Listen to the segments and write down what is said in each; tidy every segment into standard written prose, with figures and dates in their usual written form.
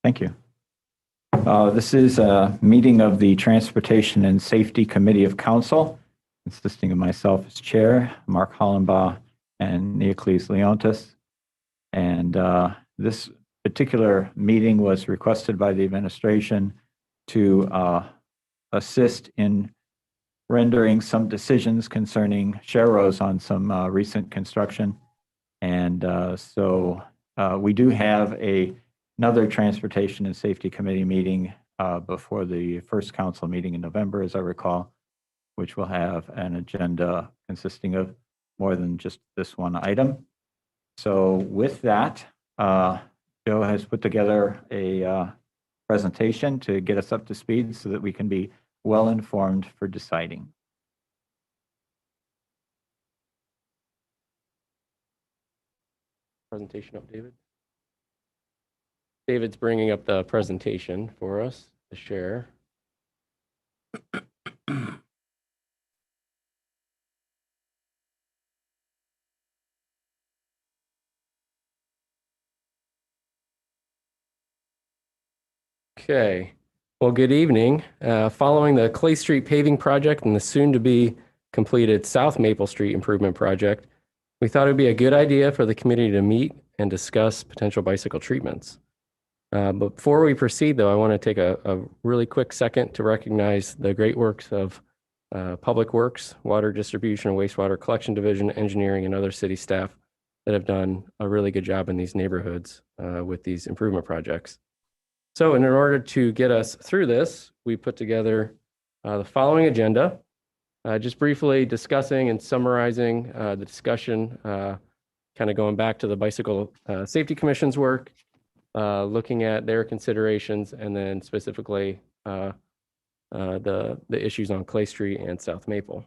Thank you. This is a meeting of the Transportation and Safety Committee of Council, consisting of myself as chair, Mark Hollenbaugh, and Neocles Leontis. And this particular meeting was requested by the administration to assist in rendering some decisions concerning sharrows on some recent construction. And so we do have another Transportation and Safety Committee meeting before the first council meeting in November, as I recall, which will have an agenda consisting of more than just this one item. So with that, Joe has put together a presentation to get us up to speed so that we can be well informed for deciding. Presentation up, David. David's bringing up the presentation for us to share. Okay, well, good evening. Following the Clay Street paving project and the soon-to-be completed South Maple Street improvement project, we thought it would be a good idea for the community to meet and discuss potential bicycle treatments. But before we proceed, though, I want to take a really quick second to recognize the great works of Public Works, Water Distribution and Wastewater Collection Division, Engineering, and other city staff that have done a really good job in these neighborhoods with these improvement projects. So in order to get us through this, we put together the following agenda, just briefly discussing and summarizing the discussion, kind of going back to the Bicycle Safety Commission's work, looking at their considerations, and then specifically the issues on Clay Street and South Maple.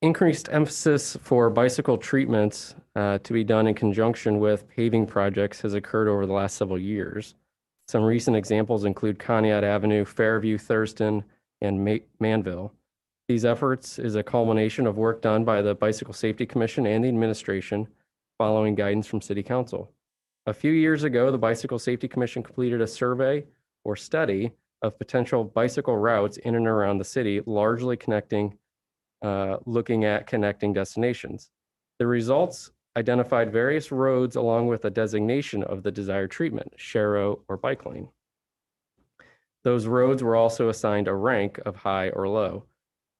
Increased emphasis for bicycle treatments to be done in conjunction with paving projects has occurred over the last several years. Some recent examples include Conneaut Avenue, Fairview, Thurston, and Manville. These efforts is a culmination of work done by the Bicycle Safety Commission and the administration following guidance from City Council. A few years ago, the Bicycle Safety Commission completed a survey or study of potential bicycle routes in and around the city, largely looking at connecting destinations. The results identified various roads along with a designation of the desired treatment, sharrow or bike lane. Those roads were also assigned a rank of high or low.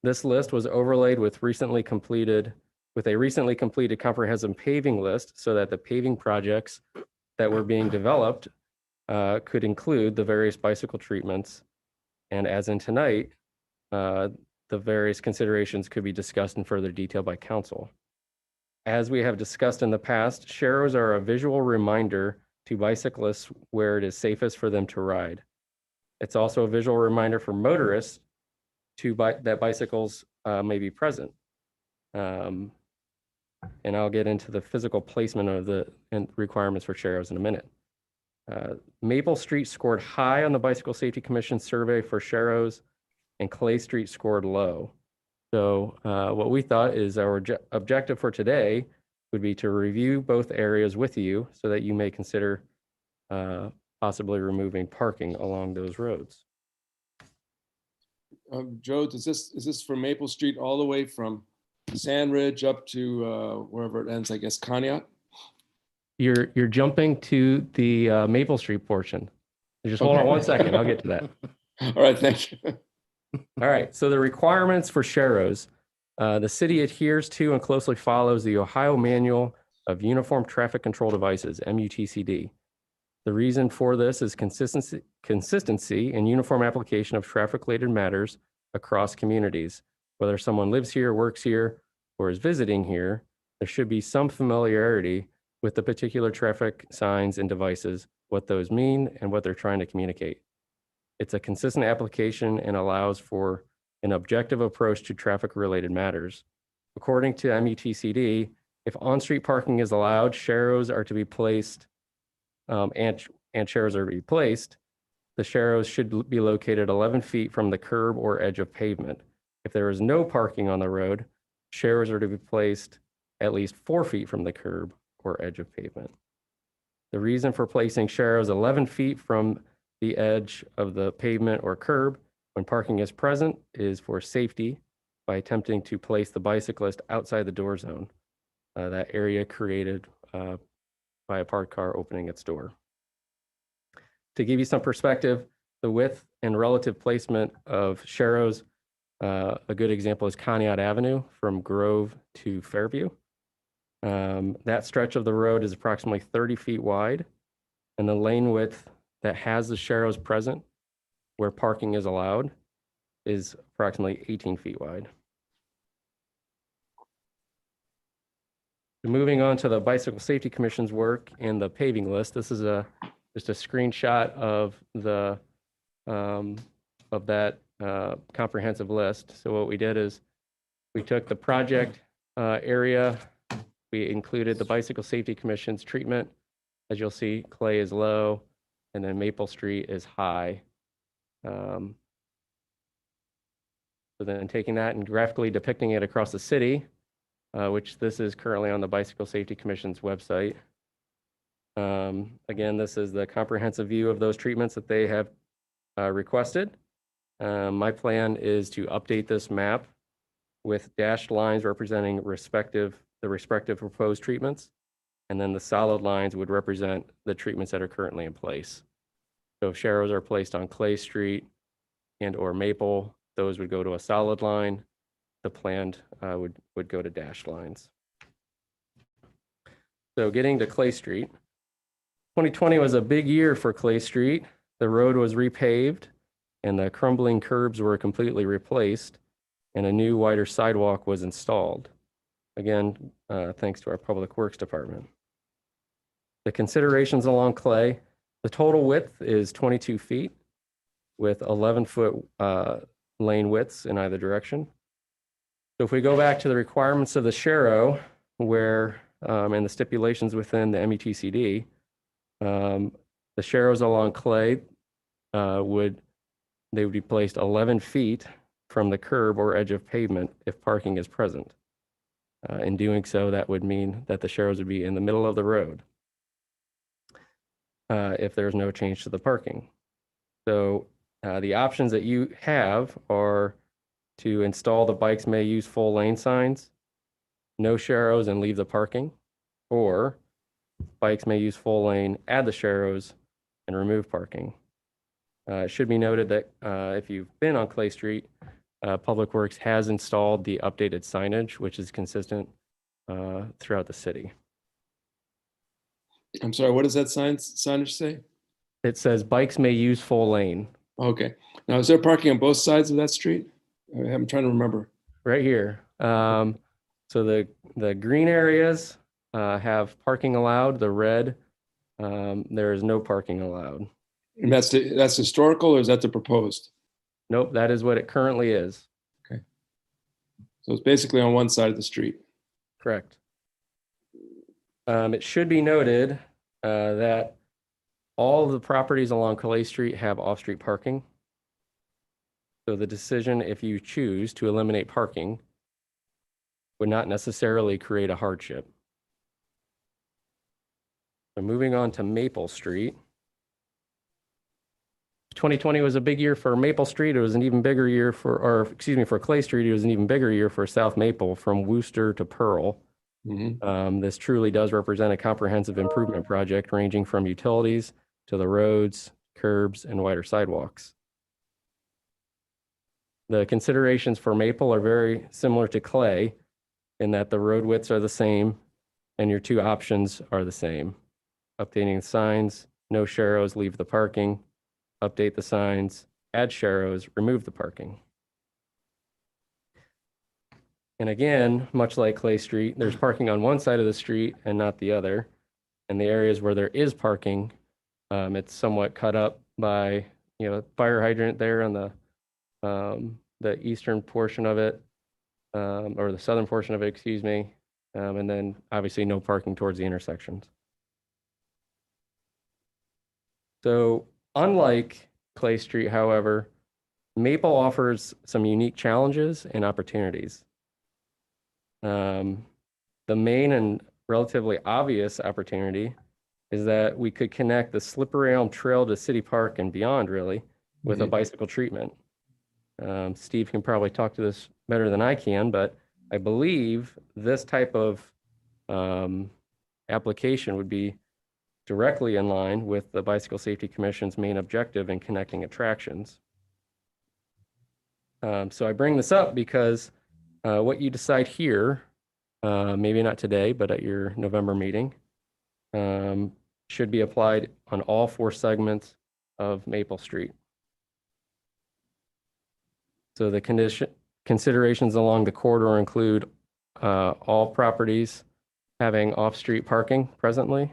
This list was overlaid with a recently completed comprehensive paving list so that the paving projects that were being developed could include the various bicycle treatments. And as in tonight, the various considerations could be discussed in further detail by council. As we have discussed in the past, sharrows are a visual reminder to bicyclists where it is safest for them to ride. It's also a visual reminder for motorists that bicycles may be present. And I'll get into the physical placement of the requirements for sharrows in a minute. Maple Street scored high on the Bicycle Safety Commission survey for sharrows, and Clay Street scored low. So what we thought is our objective for today would be to review both areas with you so that you may consider possibly removing parking along those roads. Joe, is this from Maple Street all the way from Sandridge up to wherever it ends, I guess, Conneaut? You're jumping to the Maple Street portion. Just hold on one second, I'll get to that. All right, thank you. All right, so the requirements for sharrows. The city adheres to and closely follows the Ohio Manual of Uniform Traffic Control Devices, MUTCD. The reason for this is consistency and uniform application of traffic-related matters across communities. Whether someone lives here, works here, or is visiting here, there should be some familiarity with the particular traffic signs and devices, what those mean, and what they're trying to communicate. It's a consistent application and allows for an objective approach to traffic-related matters. According to MUTCD, if on-street parking is allowed, sharrows are to be placed, and sharrows are to be placed. The sharrows should be located 11 feet from the curb or edge of pavement. If there is no parking on the road, sharrows are to be placed at least 4 feet from the curb or edge of pavement. The reason for placing sharrows 11 feet from the edge of the pavement or curb when parking is present is for safety by attempting to place the bicyclist outside the door zone, that area created by a parked car opening its door. To give you some perspective, the width and relative placement of sharrows, a good example is Conneaut Avenue from Grove to Fairview. That stretch of the road is approximately 30 feet wide, and the lane width that has the sharrows present where parking is allowed is approximately 18 feet wide. Moving on to the Bicycle Safety Commission's work and the paving list. This is just a screenshot of the that comprehensive list. So what we did is we took the project area, we included the Bicycle Safety Commission's treatment. As you'll see, Clay is low, and then Maple Street is high. So then taking that and graphically depicting it across the city, which this is currently on the Bicycle Safety Commission's website. Again, this is the comprehensive view of those treatments that they have requested. My plan is to update this map with dashed lines representing the respective proposed treatments, and then the solid lines would represent the treatments that are currently in place. So if sharrows are placed on Clay Street and or Maple, those would go to a solid line. The planned would go to dashed lines. So getting to Clay Street, 2020 was a big year for Clay Street. The road was repaved and the crumbling curbs were completely replaced and a new wider sidewalk was installed. Again, thanks to our Public Works Department. The considerations along Clay, the total width is 22 feet with 11-foot lane widths in either direction. So if we go back to the requirements of the sharrow, where and the stipulations within the METCD, the sharrows along Clay would be placed 11 feet from the curb or edge of pavement if parking is present. In doing so, that would mean that the sharrows would be in the middle of the road if there's no change to the parking. So the options that you have are to install the bikes may use full lane signs, no sharrows and leave the parking, or bikes may use full lane, add the sharrows, and remove parking. It should be noted that if you've been on Clay Street, Public Works has installed the updated signage, which is consistent throughout the city. I'm sorry, what does that signage say? It says bikes may use full lane. Okay. Now, is there parking on both sides of that street? I'm trying to remember. Right here. So the green areas have parking allowed. The red, there is no parking allowed. And that's historical, or is that the proposed? Nope, that is what it currently is. Okay. So it's basically on one side of the street. Correct. It should be noted that all of the properties along Clay Street have off-street parking. So the decision, if you choose to eliminate parking, would not necessarily create a hardship. So moving on to Maple Street. 2020 was a big year for Maple Street. It was an even bigger year for Clay Street. It was an even bigger year for South Maple from Wooster to Pearl. Mm-hmm. This truly does represent a comprehensive improvement project ranging from utilities to the roads, curbs, and wider sidewalks. The considerations for Maple are very similar to Clay in that the road widths are the same and your two options are the same. Updating the signs, no sharrows, leave the parking. Update the signs, add sharrows, remove the parking. And again, much like Clay Street, there's parking on one side of the street and not the other. And the areas where there is parking, it's somewhat cut up by, fire hydrant there on the eastern portion of it, or the southern portion of it, excuse me. And then obviously no parking towards the intersections. So unlike Clay Street, however, Maple offers some unique challenges and opportunities. The main and relatively obvious opportunity is that we could connect the Slippery Elm Trail to City Park and beyond, really, with a bicycle treatment. Steve can probably talk to this better than I can, but I believe this type of application would be directly in line with the Bicycle Safety Commission's main objective in connecting attractions. So I bring this up because what you decide here, maybe not today, but at your November meeting, should be applied on all 4 segments of Maple Street. So the considerations along the corridor include all properties having off-street parking presently.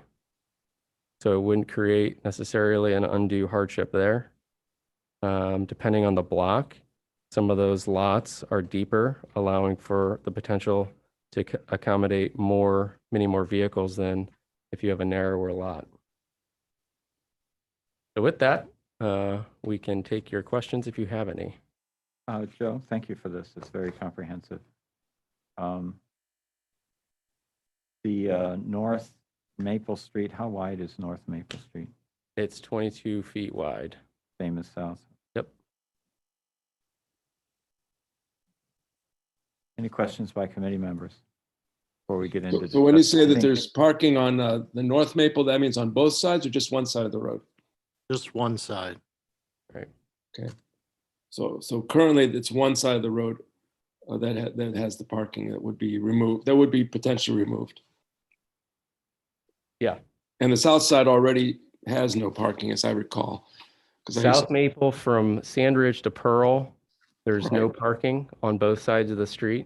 So it wouldn't create necessarily an undue hardship there. Depending on the block, some of those lots are deeper, allowing for the potential to accommodate many more vehicles than if you have a narrower lot. So with that, we can take your questions if you have any. Joe, thank you for this. It's very comprehensive. The North Maple Street, how wide is North Maple Street? It's 22 feet wide. Same as South? Yep. Any questions by committee members before we get into? So when you say that there's parking on the North Maple, that means on both sides or just one side of the road? Just one side. Right. Okay. So currently it's one side of the road that has the parking that would be removed, that would be potentially removed. Yeah. And the south side already has no parking, as I recall. South Maple from Sandridge to Pearl, there's no parking on both sides of the street.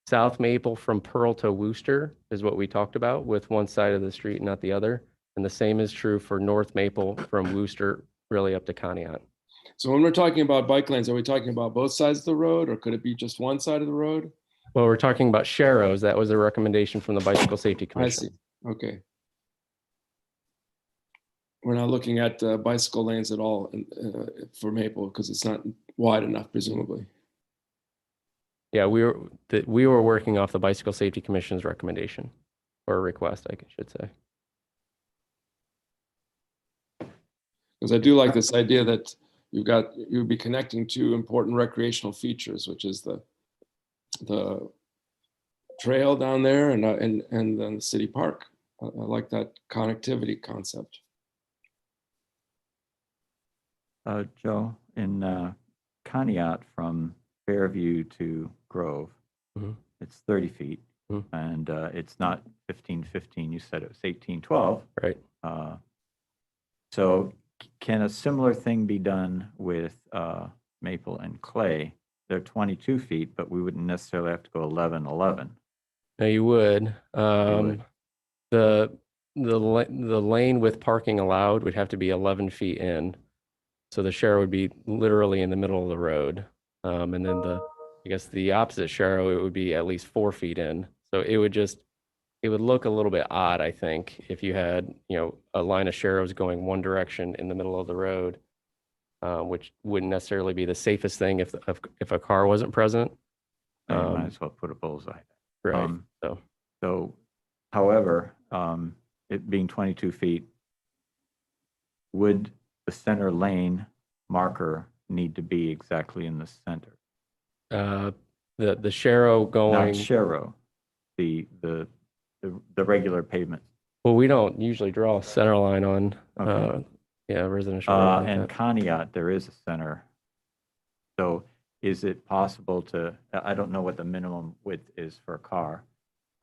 South Maple from Pearl to Wooster is what we talked about, with one side of the street, not the other. And the same is true for North Maple from Wooster really up to Conneaut. So when we're talking about bike lanes, are we talking about both sides of the road, or could it be just one side of the road? Well, we're talking about Sharrows. That was a recommendation from the Bicycle Safety I Commission. see. Okay. We're not looking at bicycle lanes at all for Maple because it's not wide enough, presumably. Yeah, we were working off the Bicycle Safety Commission's recommendation, or request, I should say. Because I do like this idea that you'd be connecting two important recreational features, which is the trail down there and then the city park. I like that connectivity concept. Joe, in Conneaut from Fairview to Grove, it's 30 feet, and it's not 15-15. You said it was 18-12. Right. So can a similar thing be done with Maple and Clay? They're 22 feet, but we wouldn't necessarily have to go 11-11. No, you would. would. The lane with parking allowed would have to be 11 feet in. So the Sharrow would be literally in the middle of the road. And then I guess the opposite Sharrow, it would be at least 4 feet in. So it would look a little bit odd, I think, if you had, a line of Sharrows going one direction in the middle of the road, which wouldn't necessarily be the safest thing if a car wasn't present. You might as well put a bullseye. Right. So, however, it being 22 feet, would the center lane marker need to be exactly in the center? The Sharrow going. Not Sharrow, the regular pavement. Well, we don't usually draw a center line on, Okay. residential. Like And that. Conneaut, there is a center. So is it possible to, I don't know what the minimum width is for a car.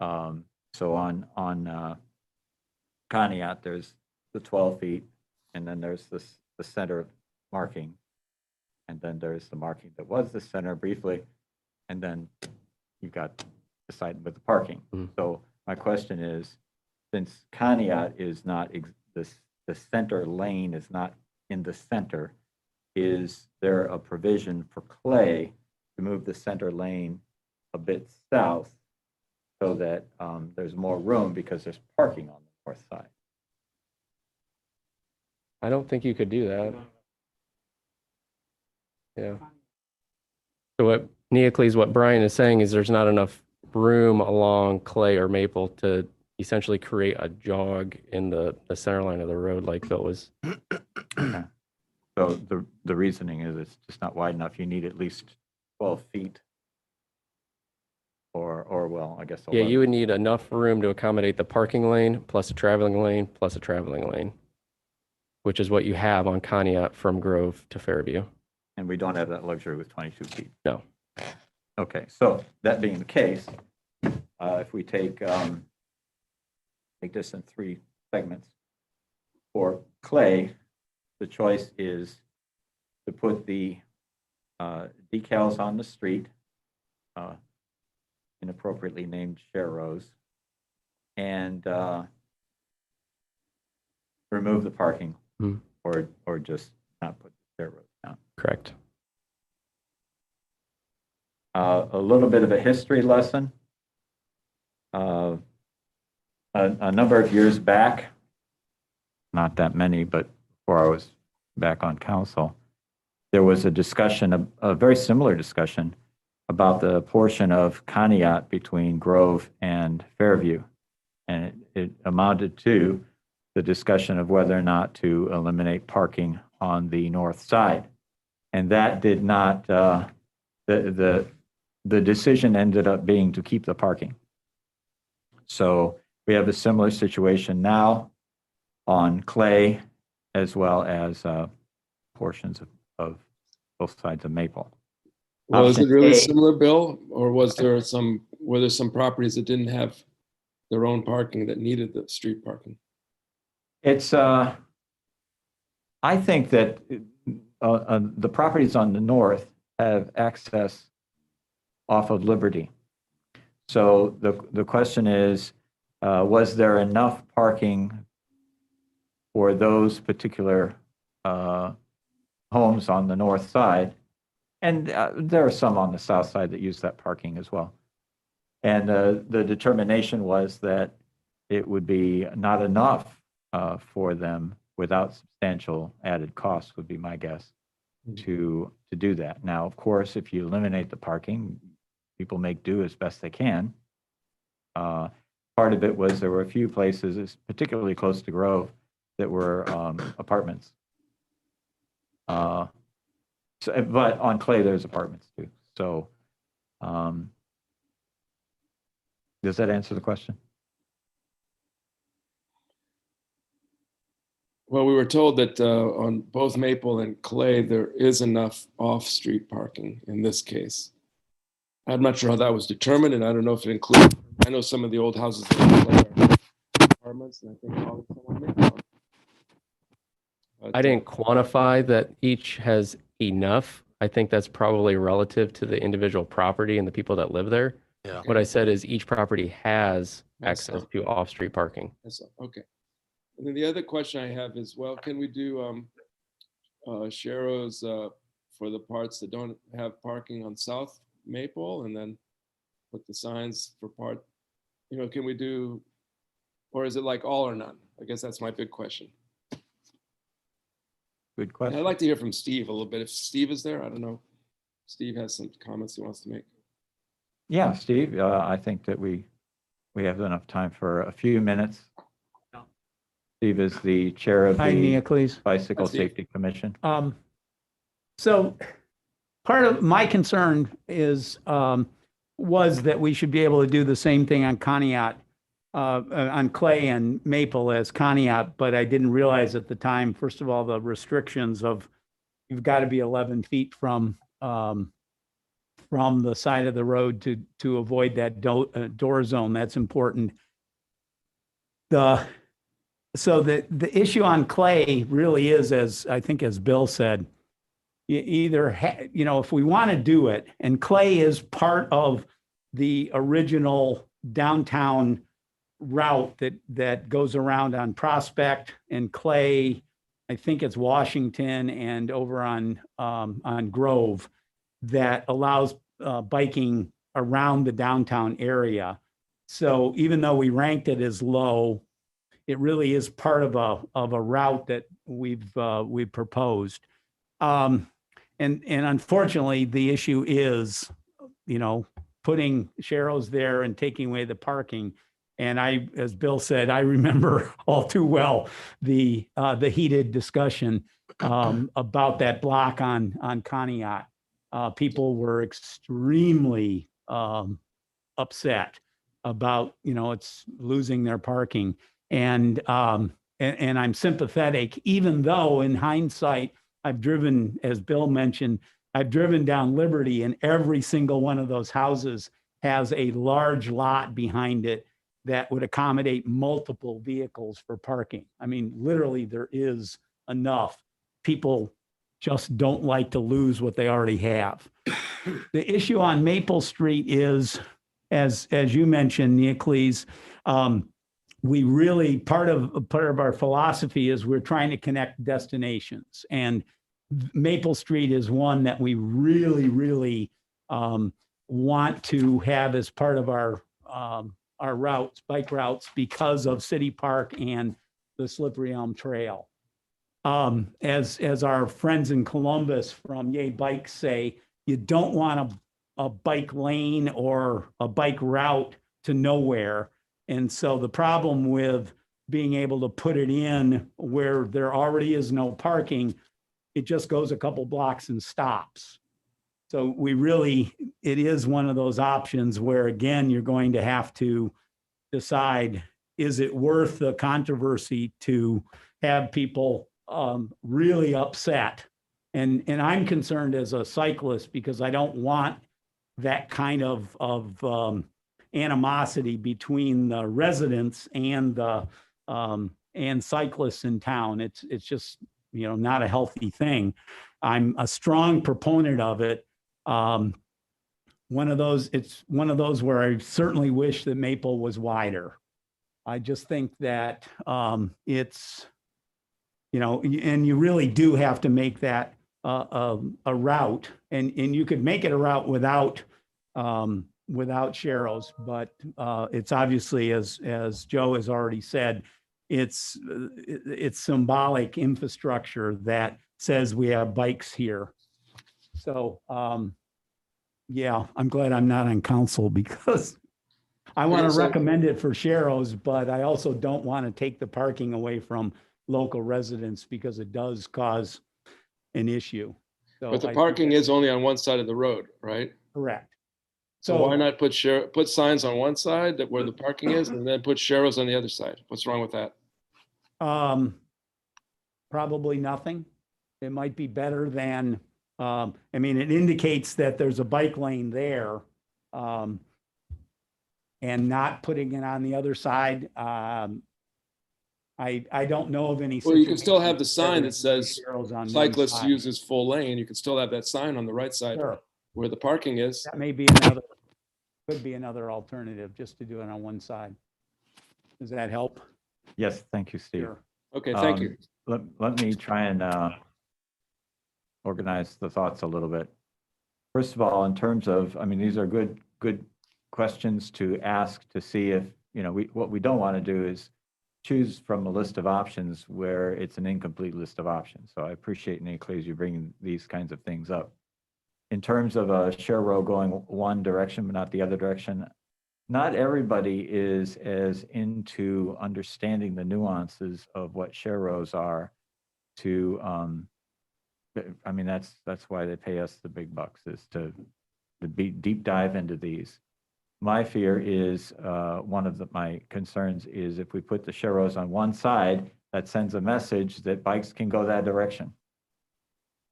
So on Conneaut, there's the 12 feet, and then there's the center marking, and then there's the marking that was the center briefly, and then you've got the side with the parking. So my question is, since Conneaut is not, the center lane is not in the center, is there a provision for Clay to move the center lane a bit south so that there's more room because there's parking on the north side? I don't think you could do that. Yeah. So what Brian is saying is there's not enough room along Clay or Maple to, essentially create a jog in the center line of the road like Bill was. Okay. So the reasoning is it's just not wide enough. You need at least 12 feet or well, I guess. Yeah, 11. you would need enough room to accommodate the parking lane plus a traveling lane plus a traveling lane, which is what you have on Conneaut from Grove to Fairview. And we don't have that luxury with 22 feet. No. Okay, so that being the case, if we take this in 3 segments, for Clay, the choice is to put the decals on the street, inappropriately named Sharrows, and remove the parking, or just not put the Sharrows down. Correct. A little bit of a history lesson. A number of years back, not that many, but before I was back on council, there was a discussion, a very similar discussion, about the portion of Conneaut between Grove and Fairview. And it amounted to the discussion of whether or not to eliminate parking on the north side. And that did not, the decision ended up being to keep the parking. So we have a similar situation now on Clay, as well as portions of both sides of Maple. Well, is it Option really A. similar, Bill? Or were there some properties that didn't have their own parking that needed the street parking? It's, I think that the properties on the north have access off of Liberty. So the question is, was there enough parking for those particular homes on the north side? And there are some on the south side that use that parking as well. And the determination was that it would be not enough for them without substantial added costs, would be my guess, to do that. Now, of course, if you eliminate the parking, people make do as best they can. Part of it was there were a few places, particularly close to Grove, that were apartments. But on Clay, there's apartments too. So does that answer the question? Well, we were told that on both Maple and Clay, there is enough off-street parking in this case. I'm not sure how that was determined, and I don't know if it includes, I know some of the old houses that are apartments, and I think all of them are Maple. But, I didn't quantify that each has enough. I think that's probably relative to the individual property and the people that live there. Yeah. What I said is each property has Yes, access sir. to off-street parking. Okay. And then the other question I have is, well, can we do Sharrows for the parts that don't have parking on South Maple, and then put the signs for part, can we do, or is it like all or none? I guess that's my big question. Good And question. I'd like to hear from Steve a little bit. If Steve is there, I don't know. Steve has some comments he wants to make. Yeah, Steve, I think that we have enough time for a few minutes. Steve is the chair of Hi, the Neocles. Bicycle Hi, Steve. Safety Commission. So part of my concern is, was that we should be able to do the same thing on Conneaut, on Clay and Maple as Conneaut, but I didn't realize at the time, first of all, the restrictions of you've got to be 11 feet from the side of the road to avoid that door zone. That's important. So the issue on Clay really is, as I think, as Bill said, you either, if we want to do it, and Clay is part of the original downtown route that goes around on Prospect and Clay, I think it's Washington and over on Grove, that allows biking around the downtown area. So even though we ranked it as low, it really is part of a route that we've proposed. And unfortunately, the issue is, putting Sharrows there and taking away the parking. And as Bill said, I remember all too well the heated discussion about that block on Conneaut. People were extremely upset about, it's losing their parking. And I'm sympathetic, even though in hindsight, I've driven, as Bill mentioned, I've driven down Liberty, and every single one of those houses has a large lot behind it that would accommodate multiple vehicles for parking. I mean, literally, there is enough. People just don't like to lose what they already have. The issue on Maple Street is, as you mentioned, Neocles, we really, part of our philosophy is we're trying to connect destinations, and Maple Street is one that we really want to have as part of our routes, bike routes, because of City Park and the Slippery Elm Trail. As our friends in Columbus from Yay Bikes say, you don't want a bike lane or a bike route to nowhere. And so the problem with being able to put it in where there already is no parking, it just goes a couple blocks and stops. So it is one of those options where, again, you're going to have to decide, is it worth the controversy to have people really upset? And I'm concerned as a cyclist because I don't want that kind of animosity between the residents and the and cyclists in town. It's just, not a healthy thing. I'm a strong proponent of it. It's one of those where I certainly wish that Maple was wider. I just think that it's, and you really do have to make that a route, and you could make it a route without Sharrows, but it's obviously, as Joe has already said, it's symbolic infrastructure that says we have bikes here. So yeah, I'm glad I'm not on council because I want to recommend it for Sharrows, but I also don't want to take the parking away from local residents because it does cause an issue. So But the parking is only on one side of the road, right? Correct. So why not put signs on one side that where the parking is, and then put Sharrows on the other side? What's wrong with that? Probably nothing. It might be better than, it indicates that there's a bike lane there, and not putting it on the other side. I don't know of any. Well, you can still have the sign that says cyclists use uses full lane. You could still have that sign on the right side. Sure. Where the parking is. That may be could be another alternative, just to do it on one side. Does that help? Yes, thank you, Steve. Sure. Okay, thank you. Let me try and organize the thoughts a little bit. First of all, in terms of, these are good questions to ask to see if, what we don't want to do is choose from a list of options where it's an incomplete list of options. So I appreciate, Neocles, you bringing these kinds of things up. In terms of a Sharrow going one direction but not the other direction, not everybody is as into understanding the nuances of what Sharrows are to, that's why they pay us the big bucks, is to deep dive into these. My fear is, one of my concerns is if we put the Sharrows on one side, that sends a message that bikes can go that direction.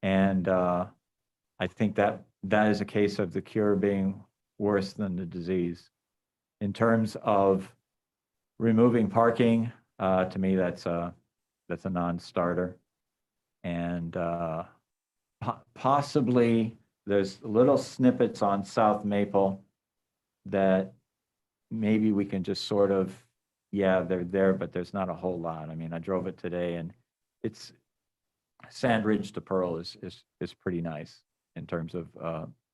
And I think that is a case of the cure being worse than the disease. In terms of removing parking, to me, that's a non-starter. And possibly there's little snippets on South Maple that maybe we can just sort of, yeah, they're there, but there's not a whole lot. I drove it today, and it's Sand Ridge to Pearl is pretty nice in terms of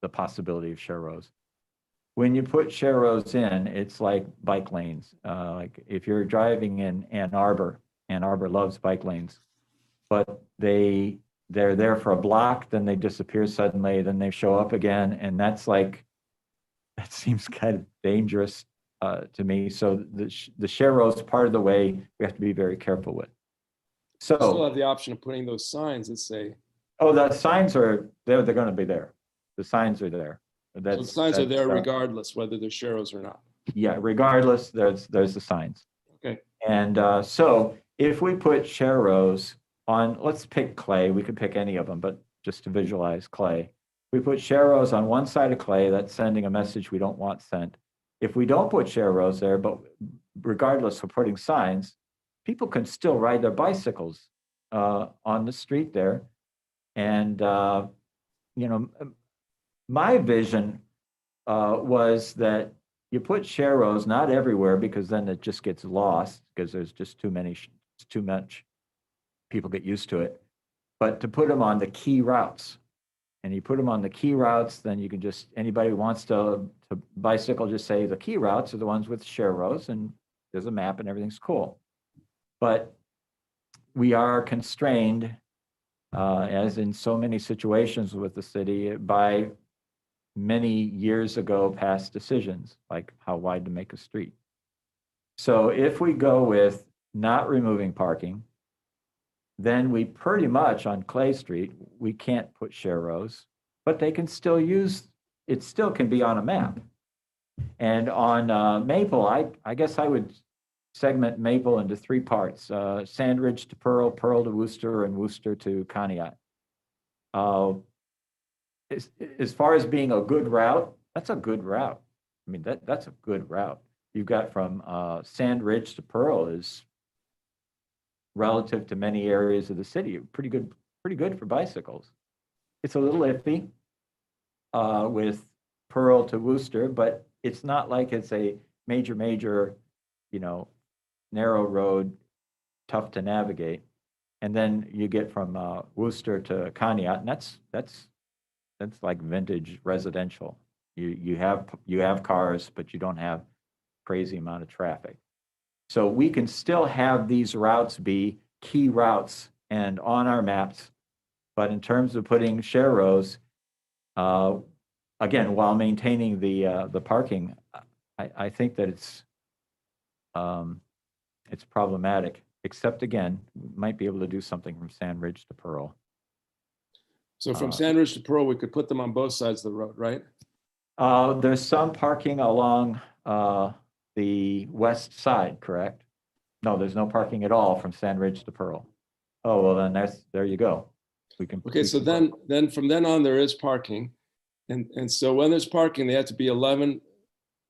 the possibility of Sharrows. When you put Sharrows in, it's like bike lanes. Like if you're driving in Ann Arbor loves bike lanes, but they're there for a block, then they disappear suddenly, then they show up again, and that seems kind of dangerous. to me. So the share rows part of the way we have to be very careful with. Still So, have the option of putting those signs that say, oh, the signs are there. They're going to be there. The signs are there. so the signs are there regardless whether they're sharrows or not. Yeah, regardless, there's the signs. Okay. And so if we put share rows on, let's pick Clay. We could pick any of them, but just to visualize Clay. We put share rows on one side of Clay, that's sending a message we don't want sent. If we don't put share rows there, but regardless of putting signs, people can still ride their bicycles on the street there. And, you know, my vision was that you put share rows not everywhere, because then it just gets lost because there's just too much. People get used to it. But to put them on the key routes. And you put them on the key routes, then you can just, anybody who wants to bicycle, just say the key routes are the ones with share rows, and there's a map and everything's cool. But we are constrained, as in so many situations with the city, by many years ago past decisions, like how wide to make a street. So if we go with not removing parking, then we pretty much on Clay Street, we can't put share rows, but they can still use, it still can be on a map. And on Maple, I guess I would segment Maple into three parts: Sandridge to Pearl, Pearl to Worcester, and Worcester to Conneaut. As far as being a good route, that's a good route. I mean, that's a good route. You've got from Sandridge to Pearl is, relative to many areas of the city, pretty good for bicycles. It's a little iffy with Pearl to Worcester, but it's not like it's a major, you know, narrow road, tough to navigate. And then you get from Worcester to Conneaut, and that's like vintage residential. You have cars, but you don't have crazy amount of traffic. So we can still have these routes be key routes and on our maps, but in terms of putting share rows, again, while maintaining the parking, I think that it's problematic. Except again, we might be able to do something from Sandridge to Pearl. So from Sandridge to Pearl, we could put them on both sides of the road, right? There's some parking along the west side, correct? No, there's no parking at all from Sandridge to Pearl. Oh, well, then there you go. We can. Okay, so then from then on, there is parking. And so when there's parking, they have to be 11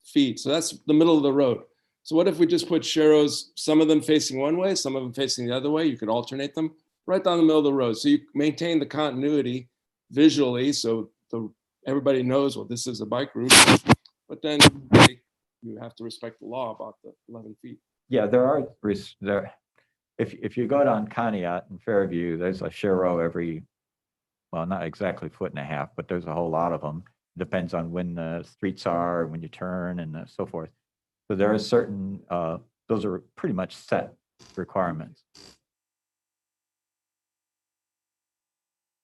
feet. So that's the middle of the road. So what if we just put sharrows, some of them facing one way, some of them facing the other way? You could alternate them right down the middle of the road. So you maintain the continuity visually, so everybody knows, well, this is a bike route. But then you have to respect the law about the 11 feet. Yeah, there. If you go down Conneaut and Fairview, there's a share row every, well, not exactly 1.5 feet, but there's a whole lot of them. Depends on when the streets are, when you turn, and so forth. So there are certain, those are pretty much set requirements.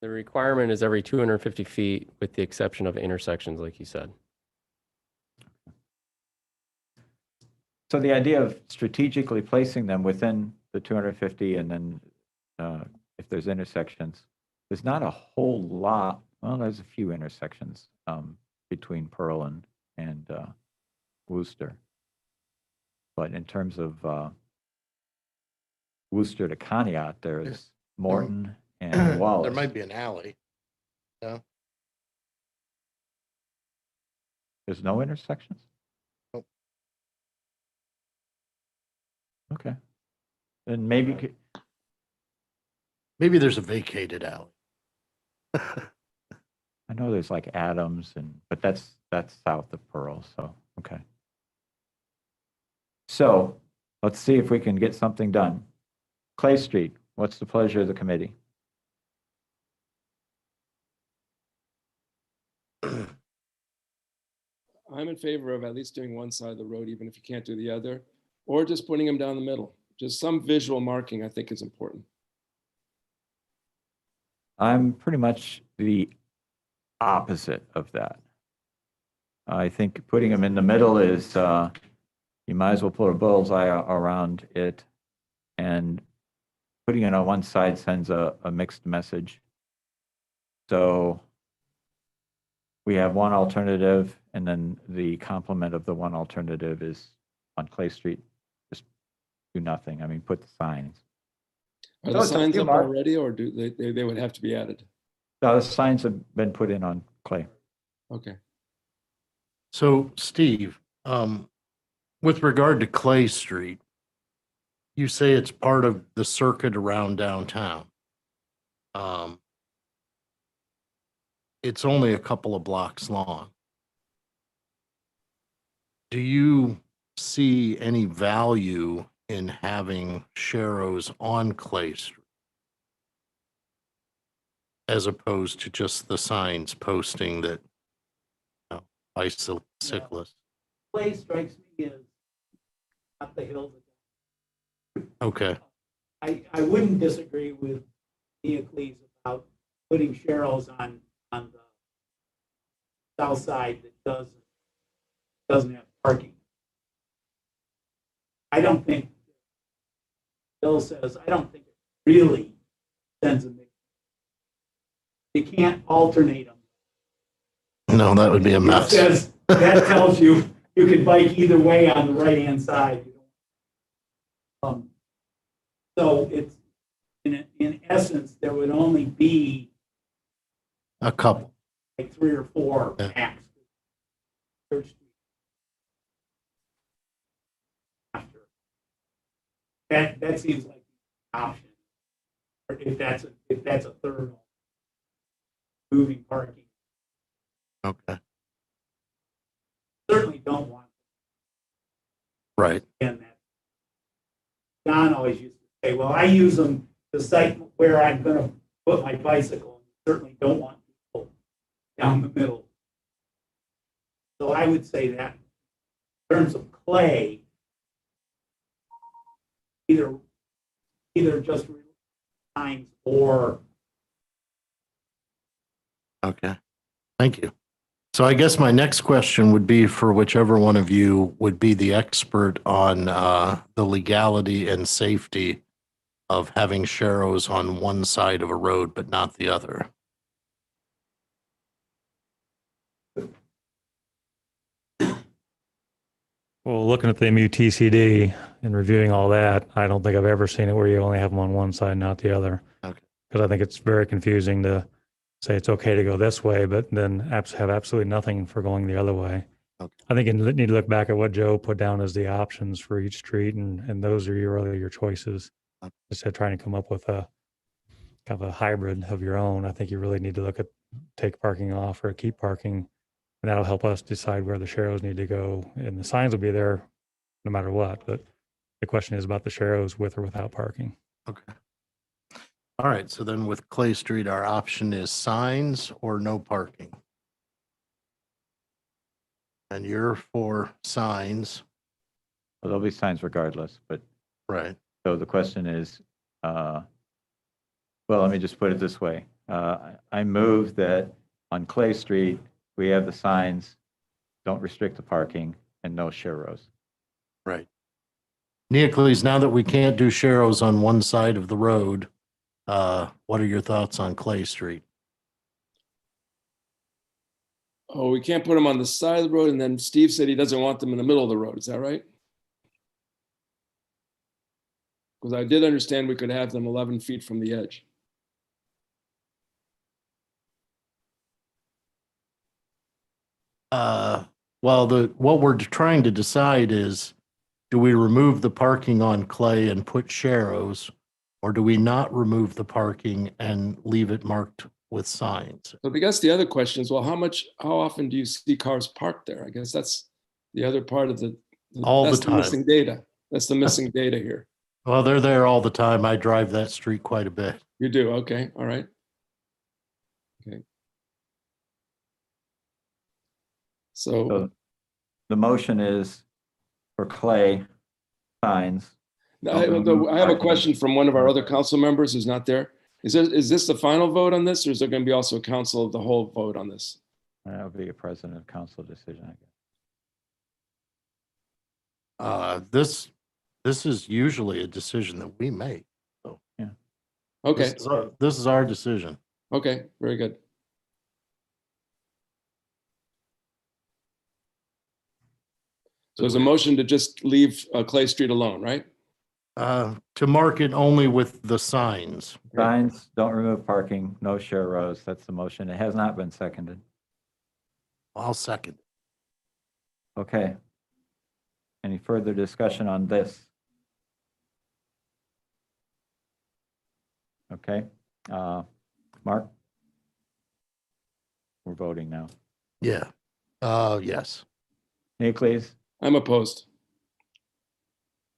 The requirement is every 250 feet with the exception of intersections, like you said. So the idea of strategically placing them within the 250, and then if there's intersections, there's not a whole lot. Well, there's a few intersections between Pearl and Worcester. But in terms of Worcester to Conneaut, there's Morton and Wallace. There might be an alley. No, There's no intersections? Nope. Okay. Then maybe, maybe there's a vacated alley. I know there's like Adams, but that's south of Pearl, so, okay. So let's see if we can get something done. Clay Street, what's the pleasure of the committee? I'm in favor of at least doing one side of the road, even if you can't do the other, or just putting them down the middle. Just some visual marking, I think, is important. I'm pretty much the opposite of that. I think putting them in the middle is you might as well put a bullseye around it, and putting it on one side sends a mixed message. So we have one alternative, and then the complement of the one alternative is on Clay Street, just do nothing. I mean, put the signs. Are No, the it's up to signs you, up Mark. already, or do they would have to be added? No, the signs have been put in on Clay. Okay. So Steve, with regard to Clay Street, you say it's part of the circuit around downtown. It's only a couple of blocks long. Do you see any value in having Sharrows on Clay Street, as opposed to just the signs posting that, bicyclists? Clay strikes me as not the hill. Okay, I wouldn't disagree with Neocles about putting Sharrows on the south side that doesn't have parking. I don't think, Bill says, I don't think it really sends a mix. You can't alternate them. no, that would be a mess. Because that tells you you can bike either way on the right-hand side. So it's, in essence, there would only be A couple. like 3 or 4 Yeah. max. Church Street. After. That seems like an option. Or if that's a third moving parking. Okay, Certainly don't want, right. again, that John always used to say, well, I use them to site where I'm going to put my bicycle. Certainly don't want people down the middle. So I would say that in terms of Clay, either just signs or Okay, thank you. So I guess my next question would be for whichever one of you would be the expert on the legality and safety of having Sharrows on one side of a road but not the other. Well, looking at the MUTCD and reviewing all that, I don't think I've ever seen it where you only have them on one side, not the other. Okay. Because I think it's very confusing to say it's okay to go this way, but then have absolutely nothing for going the other way. Okay. I think you need to look back at what Joe put down as the options for each street, and those are your choices. Okay. Instead of trying to come up with a kind of a hybrid of your own, I think you really need to look at take parking off or keep parking. And that'll help us decide where the Sharrows need to go. And the signs will be there no matter what. But the question is about the Sharrows with or without parking. Okay. All right, so then with Clay Street, our option is signs or no parking. And you're for signs, Well, there'll be signs regardless, but right? so the question is, well, let me just put it this way. I move that on Clay Street, we have the signs, don't restrict the parking, and no Sharrows. Right. Neocles, now that we can't do Sharrows on one side of the road, what are your thoughts on Clay Street? Oh, we can't put them on the side of the road, and then Steve said he doesn't want them in the middle of the road. Is that right? Because I did understand we could have them 11 feet from the edge. Well, what we're trying to decide is, do we remove the parking on Clay and put Sharrows, or do we not remove the parking and leave it marked with signs? But I guess the other question is, well, how often do you see cars parked there? I guess that's the other part of All the that's time. missing data. That's the missing data here. Well, they're there all the time. I drive that street quite a bit. You do, okay, all right. Okay. So The motion is for Clay signs. I have a question from one of our other council members who's not there. Is this the final vote on this, or is there going to be also a council of the whole vote on this? That would be a president of council decision, I guess. This is usually a decision that we make. Okay, This is our decision. okay, very good. So there's a motion to just leave Clay Street alone, right? To market only with the signs. Signs, don't remove parking, no share rows. That's the motion. It has not been seconded. I'll second. Okay. Any further discussion on this? Okay. Mark? We're voting now. Yeah. Yes. Nicholas? I'm opposed.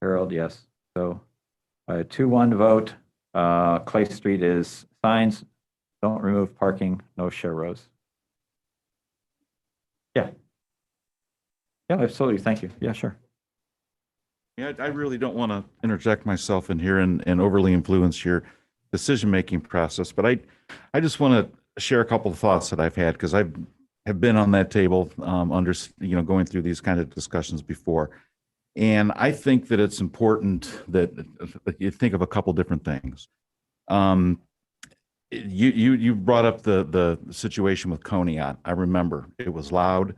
Harold, yes. So by a 2-1 vote, Clay Street is signs, don't remove parking, no share rows. Yeah. Yeah, absolutely. Thank you. Yeah, sure. Yeah, I really don't want to interject myself in here and overly influence your decision-making process, but I just want to share a couple of thoughts that I've had because I have been on that table going through these kind of discussions before. And I think that it's important that you think of a couple different things. You brought up the situation with Coney. I remember it was loud,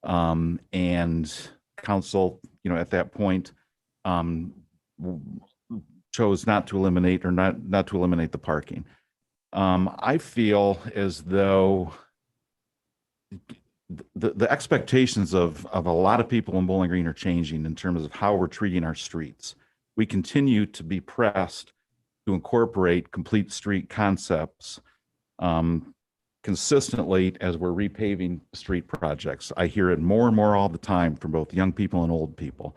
and council, at that point, chose not to eliminate the parking. I feel as though the expectations of a lot of people in Bowling Green are changing in terms of how we're treating our streets. We continue to be pressed to incorporate complete street concepts consistently as we're repaving street projects. I hear it more and more all the time from both young people and old people.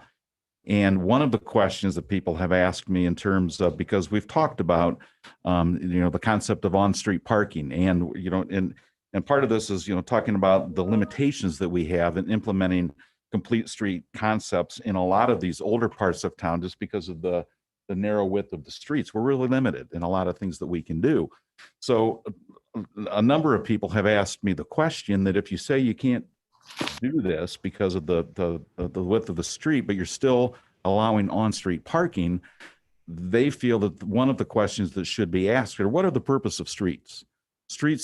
And one of the questions that people have asked me in terms of, because we've talked about, the concept of on-street parking and part of this is, talking about the limitations that we have in implementing complete street concepts in a lot of these older parts of town, just because of the narrow width of the streets. We're really limited in a lot of things that we can do. So a number of people have asked me the question that if you say you can't do this because of the width of the street, but you're still allowing on-street parking, they feel that one of the questions that should be asked are, what are the purpose of streets?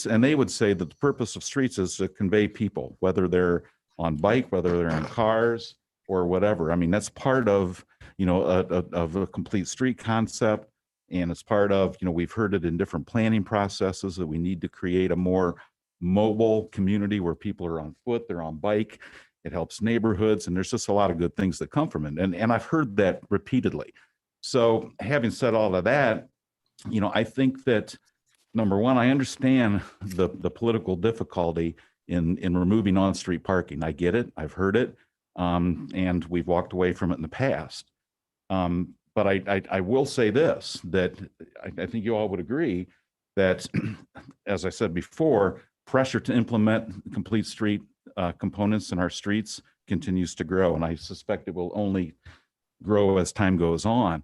And they would say that the purpose of streets is to convey people, whether they're on bike, whether they're in cars or whatever. I mean, that's part of, of a complete street concept. And it's part of, we've heard it in different planning processes that we need to create a more mobile community where people are on foot, they're on bike. It helps neighborhoods. And there's just a lot of good things that come from it. And I've heard that repeatedly. So having said all of that, I think that number one, I understand the political difficulty in removing on-street parking. I get it. I've heard it. And we've walked away from it in the past. But I will say this, that I think you all would agree that, as I said before, pressure to implement complete street components in our streets continues to grow. And I suspect it will only grow as time goes on.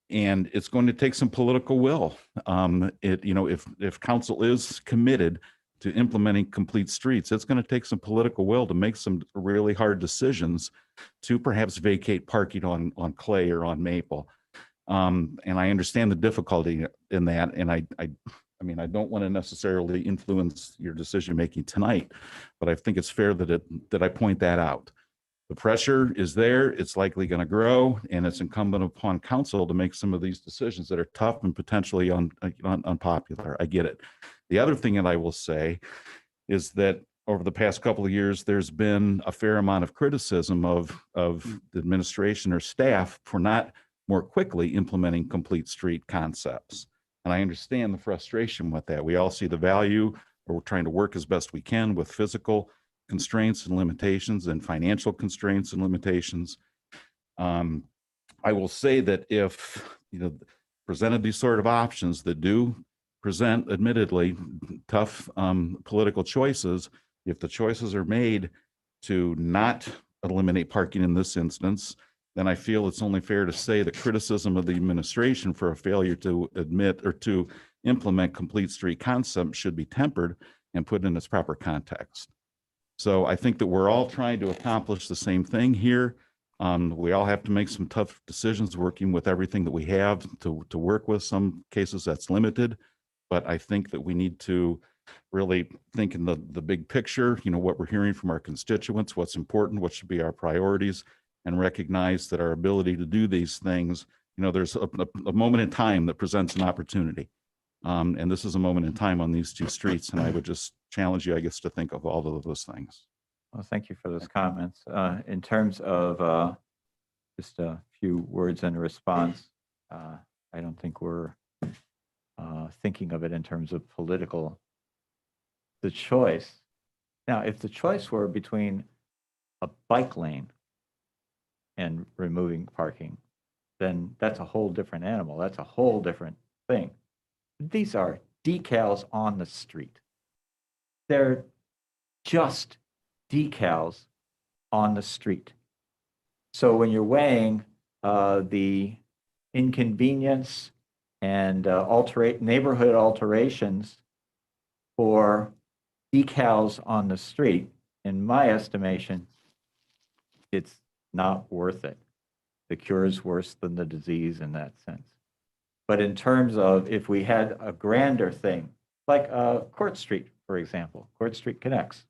And it's going to take some political will. If council is committed to implementing complete streets, it's going to take some political will to make some really hard decisions to perhaps vacate parking on Clay or on Maple. And I understand the difficulty in that. And I don't want to necessarily influence your decision making tonight, but I think it's fair that I point that out. The pressure is there, it's likely going to grow, and it's incumbent upon council to make some of these decisions that are tough and potentially unpopular. I get it. The other thing that I will say is that over the past couple of years, there's been a fair amount of criticism of the administration or staff for not more quickly implementing complete street concepts. And I understand the frustration with that. We all see the value, or we're trying to work as best we can with physical constraints and limitations and financial constraints and limitations. I will say that if presented these sort of options that do present admittedly tough political choices, if the choices are made to not eliminate parking in this instance, then I feel it's only fair to say the criticism of the administration for a failure to admit or to implement complete street concept should be tempered and put in its proper context. So I think that we're all trying to accomplish the same thing here. We all have to make some tough decisions working with everything that we have to work with. Some cases that's limited, but I think that we need to really think in the big picture, what we're hearing from our constituents, what's important, what should be our priorities, and recognize that our ability to do these things, there's a moment in time that presents an opportunity. And this is a moment in time on these two streets. And I would just challenge you, I guess, to think of all of those things. Well, thank you for those comments. In terms of just a few words in response, I don't think we're thinking of it in terms of political. The choice. Now, if the choice were between a bike lane and removing parking, then that's a whole different animal. That's a whole different thing. These are decals on the street. They're just decals on the street. So when you're weighing the inconvenience and neighborhood alterations for decals on the street, in my estimation, it's not worth it. The cure is worse than the disease in that sense. But in terms of if we had a grander thing, like Court Street, for example, Court Street connects.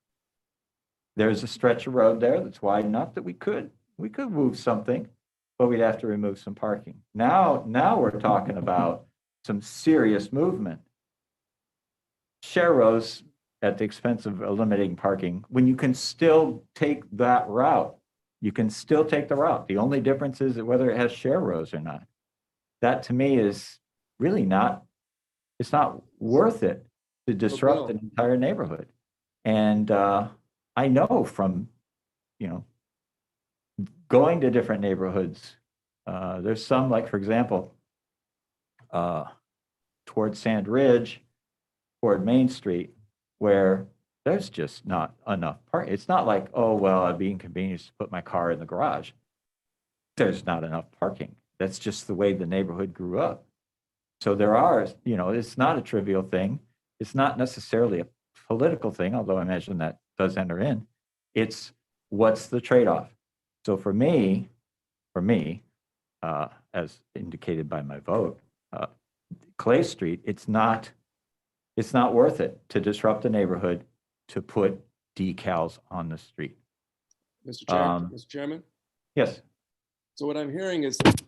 There's a stretch of road there that's wide enough that we could move something, but we'd have to remove some parking. Now we're talking about some serious movement. Share rows at the expense of eliminating parking, when you can still take that route, you can still take the route. The only difference is whether it has share rows or not. That to me is really it's not worth it to disrupt an entire neighborhood. And I know from, going to different neighborhoods, there's some, like, for example, toward Sand Ridge, toward Main Street, where there's just not enough parking. It's not like, oh, well, I'd be inconvenienced to put my car in the garage. There's not enough parking. That's just the way the neighborhood grew up. So there are, it's not a trivial thing. It's not necessarily a political thing, although I imagine that does enter in. It's what's the trade-off? So for me, as indicated by my vote, Clay Street, it's not worth it to disrupt the neighborhood to put decals on the street. Mr. Chairman? Yes. So what I'm hearing is that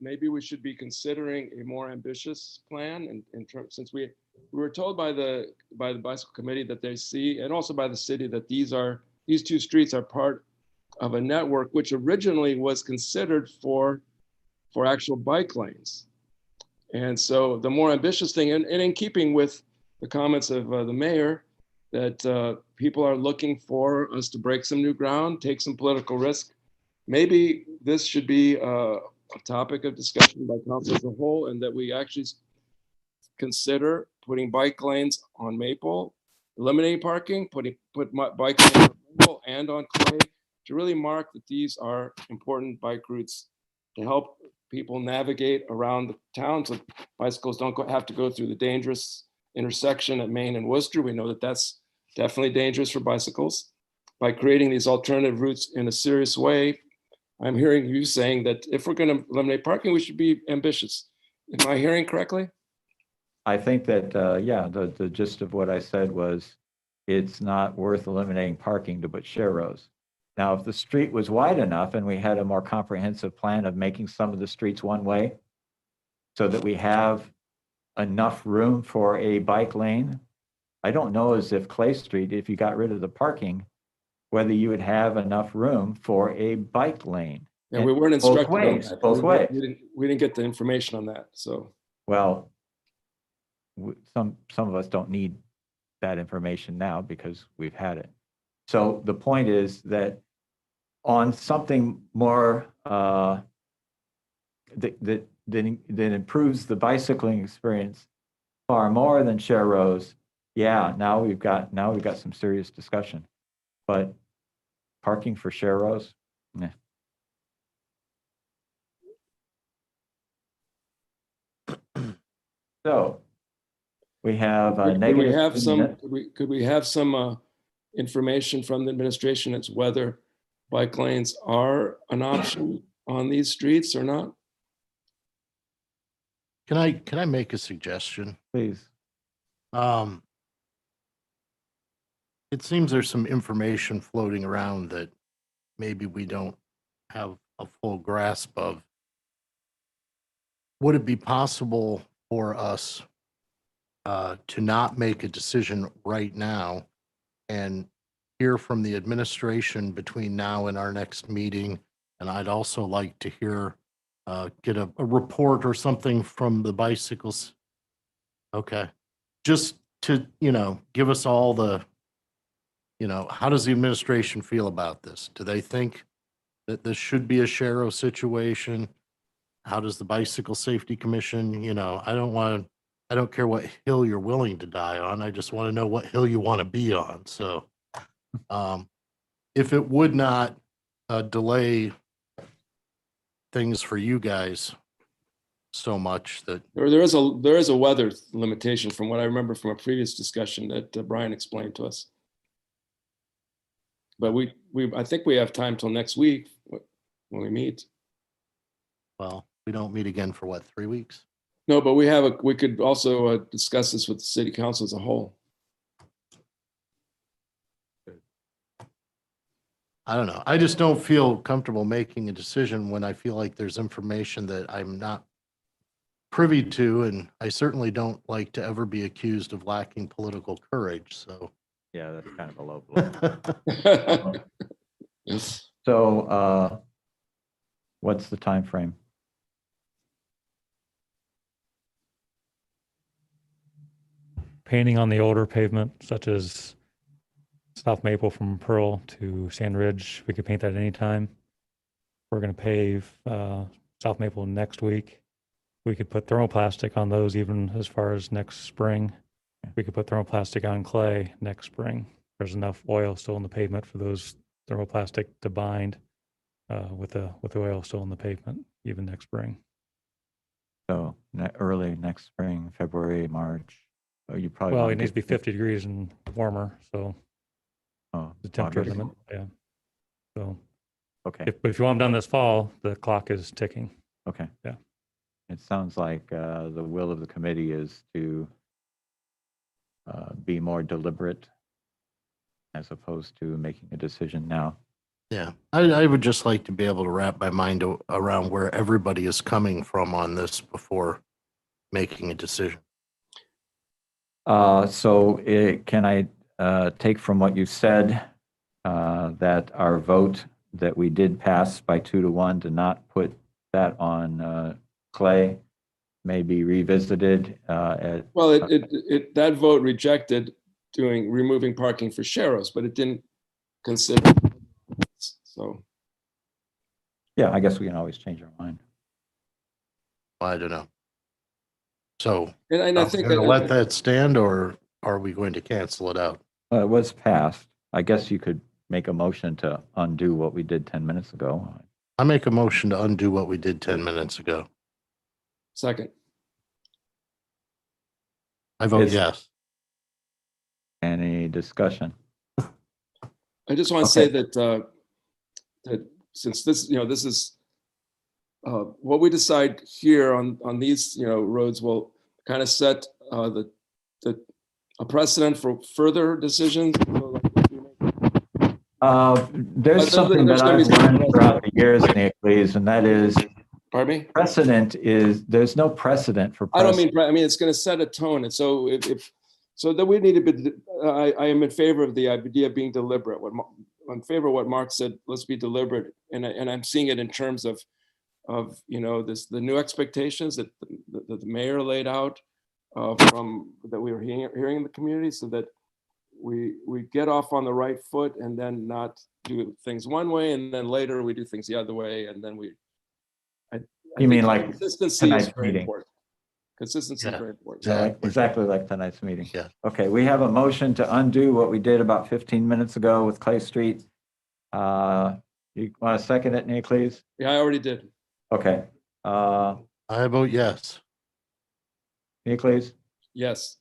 maybe we should be considering a more ambitious plan in terms, since we were told by the bicycle committee that they see, and also by the city, that these two streets are part of a network which originally was considered for actual bike lanes. And so the more ambitious thing, and in keeping with the comments of the mayor, that people are looking for us to break some new ground, take some political risk. Maybe this should be a topic of discussion by council as a whole, and that we actually consider putting bike lanes on Maple, eliminating parking, put bike lanes on Maple and on Clay, to really mark that these are important bike routes to help people navigate around the town, so bicycles don't have to go through the dangerous intersection at Main and Worcester. We know that that's definitely dangerous for bicycles. By creating these alternative routes in a serious way, I'm hearing you saying that if we're going to eliminate parking, we should be ambitious. Am I hearing correctly? I think that, the gist of what I said was it's not worth eliminating parking to put share rows. Now, if the street was wide enough and we had a more comprehensive plan of making some of the streets one way so that we have enough room for a bike lane, I don't know as if Clay Street, if you got rid of the parking, whether you would have enough room for a bike lane. Yeah, we weren't instructed on that. Both ways. We didn't get the information on that. So, well, some of us don't need that information now because we've had it. So the point is that on something more that improves the bicycling experience far more than share rows, now we've got some serious discussion. But parking for share rows, nah. So we have could we have some information from the administration as whether bike lanes are an option on these streets or not? Can I make a suggestion? Please. It seems there's some information floating around that maybe we don't have a full grasp of. Would it be possible for us to not make a decision right now and hear from the administration between now and our next meeting? And I'd also like to hear, get a report or something from the bicycles. Okay. Just to, give us all the, how does the administration feel about this? Do they think that this should be a Shero situation? How does the Bicycle Safety Commission, I don't care what hill you're willing to die on. I just want to know what hill you want to be on. So if it would not delay things for you guys so much that There is a weather limitation from what I remember from a previous discussion that Brian explained to us. But I think we have time till next week when we meet. well, we don't meet again for what, 3 weeks? No, but we could also discuss this with the city council as a whole. I don't know. I just don't feel comfortable making a decision when I feel like there's information that I'm not privy to, and I certainly don't like to ever be accused of lacking political courage. So, Yeah, that's kind of a low blow. So what's the time frame? Painting on the older pavement, such as South Maple from Pearl to Sand Ridge, we could paint that anytime. We're going to pave South Maple next week. We could put thermoplastic on those even as far as next spring. We could put thermoplastic on clay next spring. There's enough oil still in the pavement for those thermoplastic to bind with the oil still in the pavement even next spring. So early next spring, February, March. Oh, you probably Well, wanna it needs to be get- 50 degrees and warmer, so Oh, the temperature August. limit, yeah. So Okay, if you want them done this fall, the clock is ticking. okay. Yeah. It sounds like the will of the committee is to be more deliberate as opposed to making a decision now. yeah, I would just like to be able to wrap my mind around where everybody is coming from on this before making a decision. Can I take from what you said that our vote that we did pass by 2-1 to not put that on clay may be revisited at, Well, that vote rejected removing parking for Sheros, but it didn't consider. So yeah, I guess we can always change our mind. I don't know. So, and I are we think going to let that stand, or are we going to cancel it out? It was passed. I guess you could make a motion to undo what we did 10 minutes ago. I make a motion to undo what we did 10 minutes ago. second. I vote It's- yes. Any discussion? I just want to say that since this, this is what we decide here on these, roads will kind of set a precedent for further decisions. There's something that I've learned throughout the years, Nicholas, and that is Pardon me? precedent is, there's no precedent for I don't precedent. mean, it's going to set a tone. And so so that we need to be, I am in favor of the idea of being deliberate. I'm in favor of what Mark said, let's be deliberate. And I'm seeing it in terms of the new expectations that the mayor laid out from that we were hearing in the community, so that we get off on the right foot and then not do things one way, and then later we do things the other way. And then You mean like consistency is tonight's very meeting? important. Consistency is Yeah. very important. Exactly like tonight's meeting. Yeah. Okay, we have a motion to undo what we did about 15 minutes ago with Clay Street. You want to second it, Nicholas? Yeah, I already did. Okay. I vote yes. Nicholas? Yes.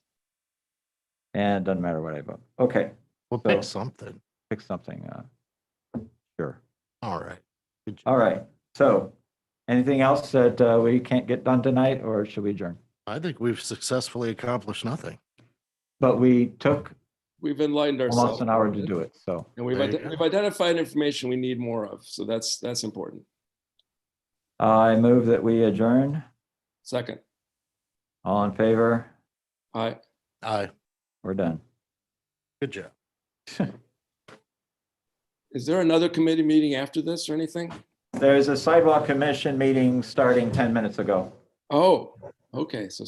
And it doesn't matter what I vote. Okay, We'll So- pick something. pick something. Sure. All right. Good job. All right. So anything else that we can't get done tonight, or should we adjourn? I think we've successfully accomplished nothing. But we took We've enlightened almost ourselves. an hour to do it. So And we've, There you go. we've identified information we need more of. So that's important. I move that we adjourn. Second, All in favor? aye. Aye. We're done. Good job. Is there another committee meeting after this or anything? There's a sidewalk commission meeting starting 10 minutes ago. Oh, okay. So